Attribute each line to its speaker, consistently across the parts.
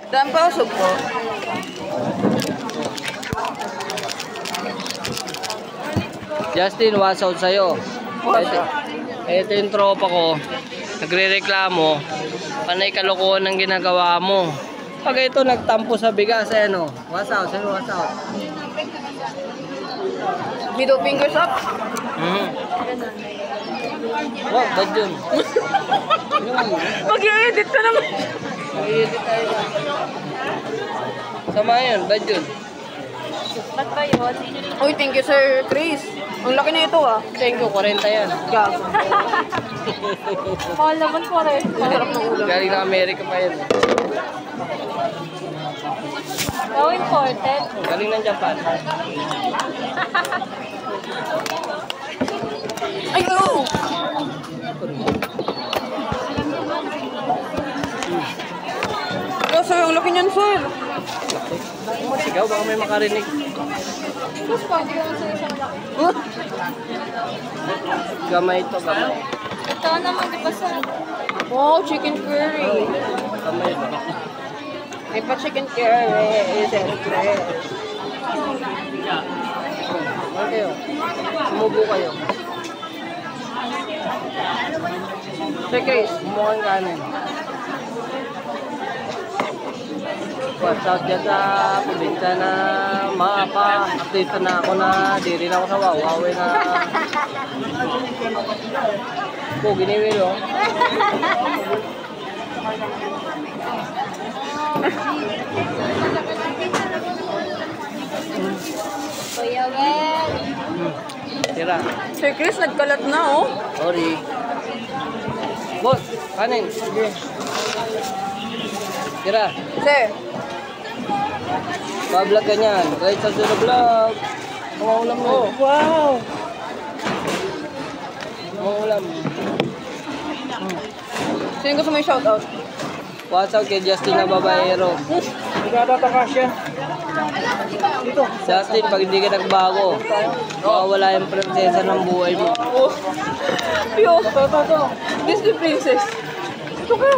Speaker 1: Saan pa usog po?
Speaker 2: Justin, watch out sa'yo. Ito yung tropa ko. Nagre-reklamo. Panay kalokohan ng ginagawa mo. Pag ito nagtampo sa bigas, ano? Watch out, sa'yo, watch out.
Speaker 1: Middle fingers up?
Speaker 2: Wow, bad yun.
Speaker 1: Mag-i-edit ka naman.
Speaker 2: Mag-i-edit tayo. Sama yun, bad yun.
Speaker 3: Ba't ba yun?
Speaker 1: Uy, thank you Sir Chris. Ang laki na ito ah.
Speaker 2: Thank you, 40 yan.
Speaker 1: Gago.
Speaker 3: Mahal naman po rin.
Speaker 1: Masarap ng ulam.
Speaker 2: Galing na Amerika pa yun.
Speaker 3: How important?
Speaker 2: Galing ng Japan.
Speaker 1: Ay, oh! Oh, sir, ang laki niyan, sir.
Speaker 2: Sigaw, baka may makarinig.
Speaker 3: Tapos pa, hindi ko sa isang laki.
Speaker 2: Gamay ito, gamay.
Speaker 3: Ito naman, di ba sa...
Speaker 1: Wow, chicken curry.
Speaker 2: Gamay ito.
Speaker 1: May pa chicken curry. Siyempre.
Speaker 2: Ano kayo? Sumubo kayo.
Speaker 1: Sir Chris.
Speaker 2: Mukhang kanin. Watch out dyan sa probinsya na mapa-update na ako na di rin ako sa Huawei na po giniwilo.
Speaker 3: Kuya Well.
Speaker 2: Tira.
Speaker 1: Sir Chris, nagkalat na, oh.
Speaker 2: Sorry. Boss, kanin. Sige. Tira.
Speaker 1: Sir.
Speaker 2: Pa-vlog ka niyan. Kahit sa sino vlog. Maulam mo.
Speaker 1: Oh, wow.
Speaker 2: Maulam.
Speaker 1: Sino gusto may shoutout?
Speaker 2: Watch out kay Justin na babaero.
Speaker 1: Nagtataka siya.
Speaker 2: Justin, pag hindi ka nagbago, mawawala yung prinsesa ng buhay mo.
Speaker 1: Oh. Yo, to. Disney princess. Ito ka.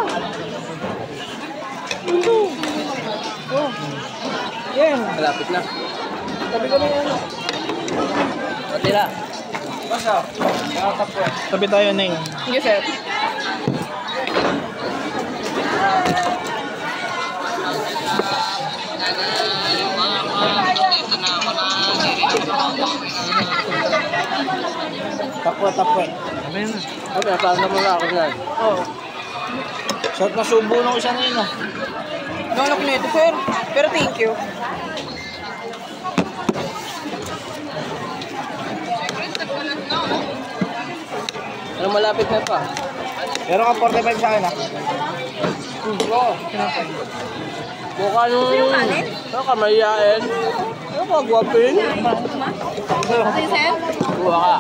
Speaker 1: Ito. Oh. Yan.
Speaker 2: Malapit na.
Speaker 1: Sabi ko na yan.
Speaker 2: Tira.
Speaker 4: Tabi tayo, Ning.
Speaker 1: Sige, sir.
Speaker 4: Tapwa.
Speaker 2: Okay, paano mo na ako yan?
Speaker 1: Oh.
Speaker 4: Short na subo ng isa na yun, ah.
Speaker 1: Nalak na ito, sir. Pero thank you.
Speaker 2: Ano malapit na pa?
Speaker 4: Pero ka 45 sa akin, ah.
Speaker 2: Oo. Mukha nung... Ano ka, mahihain? Ano ka, guwapin?
Speaker 1: Kasi, sir?
Speaker 2: Buwa ka.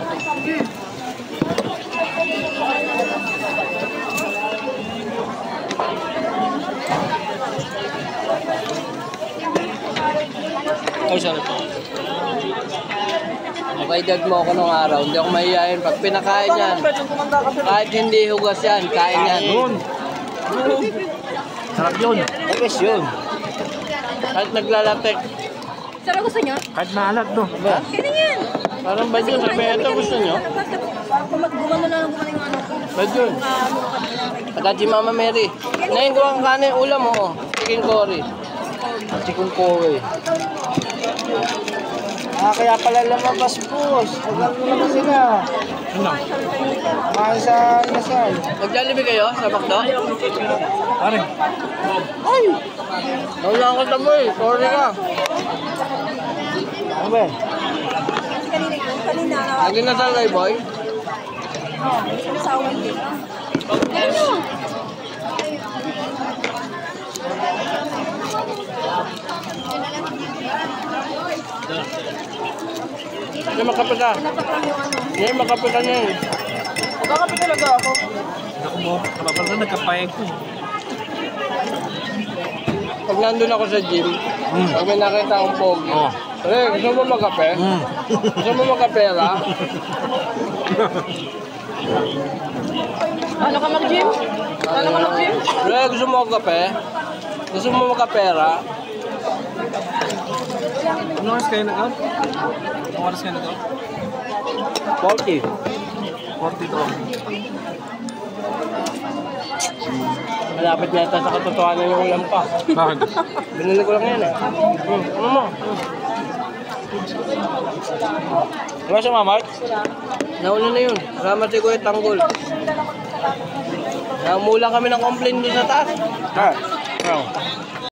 Speaker 2: Ay, sorry po. Makaidad mo ako nung araw. Hindi ako mahihain. Pag pinakain yan, kahit hindi hugas yan, kain yan.
Speaker 4: Sarap yun. Ayos yun.
Speaker 2: Kahit naglalatek.
Speaker 1: Sir, gusto nyo?
Speaker 4: Kahit maalat, no?
Speaker 2: Diba?
Speaker 1: Kaya yan.
Speaker 2: Parang ba yun? Sabi ito, gusto nyo?
Speaker 1: Gumano na lang yung ano.
Speaker 2: Ba yun? At si Mama Mary. Ngayon ko ang kanin ulam mo. Chicken curry. Chicken curry.
Speaker 4: Kaya pala lumabas, boss. Tagal mo naman sila. Ano? Kumain sa inasal.
Speaker 2: Mag-Jollibee kayo sa Bakdo?
Speaker 4: Pare.
Speaker 2: Ay! Wala ako tamo eh. Sorry ka.
Speaker 4: Ano ba?
Speaker 1: Kanina.
Speaker 2: Lagi na sa kay boy.
Speaker 1: Sa uwan din.
Speaker 2: Hindi makape ka. Hindi makape ka niya eh.
Speaker 1: Magkakape talaga ako.
Speaker 4: Ako mo. Kapapal na nagkapayag ko.
Speaker 2: Pag nandun ako sa gym, pag may nakita akong pogi, gusto mo makape? Gusto mo makapera?
Speaker 1: Ano ka mag-gym? Ano ka mag-gym?
Speaker 2: Gusto mo kape? Gusto mo magkapera?
Speaker 4: Anong oras kayo nag-out? Anong oras kayo nag-out?
Speaker 2: 40.
Speaker 4: 42.
Speaker 2: Malapit na ito sa katotohanan yung ulam pa.
Speaker 4: Bakit?
Speaker 2: Binili ko lang yan eh. Ano mo?
Speaker 4: Diba siya, Mamart?
Speaker 2: Nauna na yun. Salamat si Kuya Tanggol. Namula kami ng complaint doon sa taas.
Speaker 4: Ha?